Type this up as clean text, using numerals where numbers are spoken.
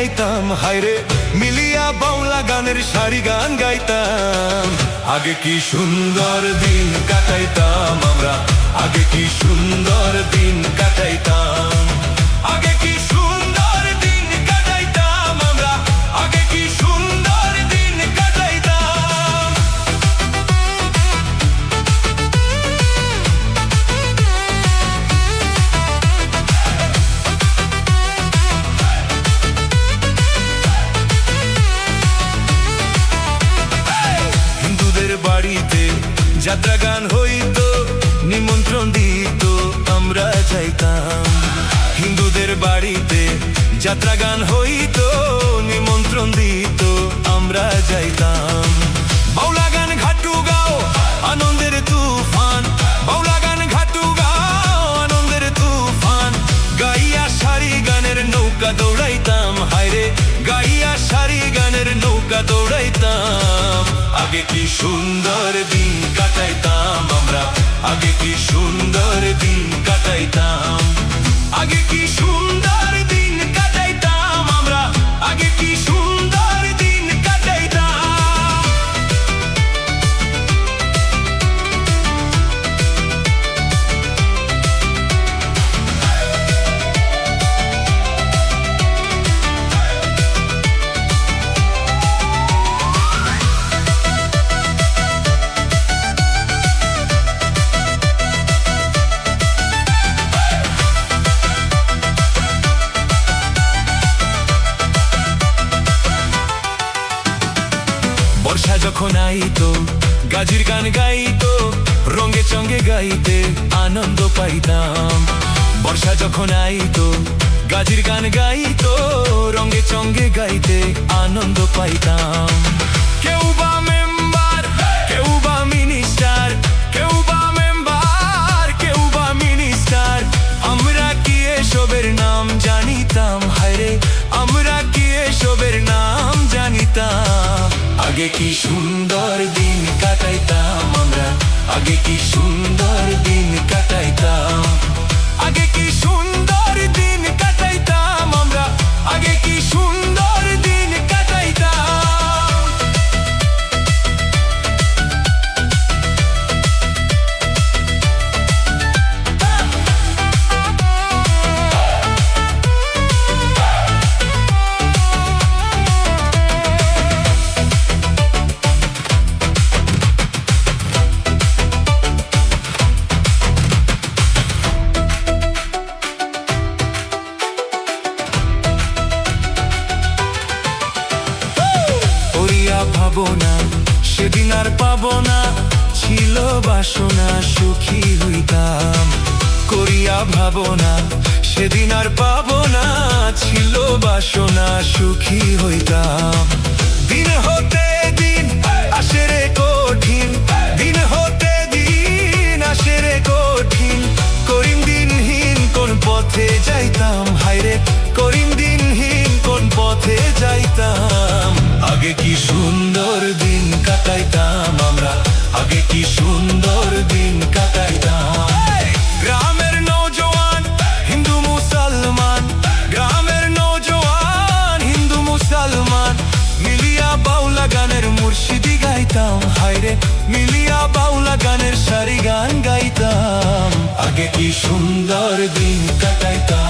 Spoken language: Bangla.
গাইতাম, হায়রে মিলিয়া বাউলা গানের সারি গান গাইতাম। আগে কি সুন্দর দিন কাটাইতাম আমরা, আগে কি সুন্দর দিন কাটাইতাম, আগে কি সুন্দর দিন কাটাইতাম আমরা, আগে কি সুন্দর দিন কাটাইতাম। হিন্দুদের বাড়িতে যাত্রা গান হইতো, নিমন্ত্রণ দিত আমরা যাইতাম। হিন্দুদের বাড়িতে যাত্রা গান হইতো, নিমন্ত্রণ দিত আমরা যাইতাম। বাউলা গান ঘাটু গাও আনন্দের তুফান, বাউলা গান ঘাটু গাও আনন্দের তুফান। গাইয়া সারি গানের নৌকা দৌড়াইতাম, হায়রে গাইয়া সারি গানের নৌকা দৌড়াইতাম। আগে কি সুন্দর দিন কাটাইতাম আমরা, আগে কি সুন্দর দিন কাটাইতাম, আগে কি সুন্দর দিন কাটাইতাম আমরা, আগে কি সুন্দর দিন কাটাইতাম। বর্ষা যখন আইতো গাজির গান গাইতো, রঙে চঙ্গে গাইতে আনন্দ পাইতাম। বর্ষা যখন আইতো গাজির গান গাইতো, রঙে চঙ্গে গাইতে আনন্দ পাইতাম। কেউ বা মেম্বার, কেউ বা মিনিস্টার, কেউ বা মেম্বার, কেউ বা মিনিস্টার, আমরা কি এসবের নাম জানিতাম, হায়রে আমরা কি এসবের নাম জানিতাম। আগে কি সুন্দর দিন কাটাইতাম আমরা, আগে কি সুন্দর দিন কাটাইতাম, আগে কি সুন্দর দিন কাটাইতাম আমরা, আগে কি সুন্দর দিন কাটাইতাম। ভাবনা সেদিন আর পাবো না, ছিল বাসনা সুখী হইতাম। করিয়া ভাবনা সেদিন আর পাবো না, ছিল বাসনা সুখী হইতাম। দিন হতে দিন আসে রে কঠিন, দিন হতে দিন আসে রে কঠিন। করিম দিনহীন কোন পথে যাইতাম, হায়রে করিম দিনহীন কোন পথে যাইতাম। আগে কি সুন্দর দিন কাটাইতাম আমরা, আগে কি সুন্দর দিন কাটাইতাম। গ্রামের নওজোয়ান হিন্দু মুসলমান, গ্রামের নওজোয়ান হিন্দু মুসলমান, মিলিয়া বাউলা গানের মুর্শিদি গাইতাম, হায়রে মিলিয়া বাউলা গানের সারি গান গাইতাম। আগে কি সুন্দর দিন কাটাইতাম।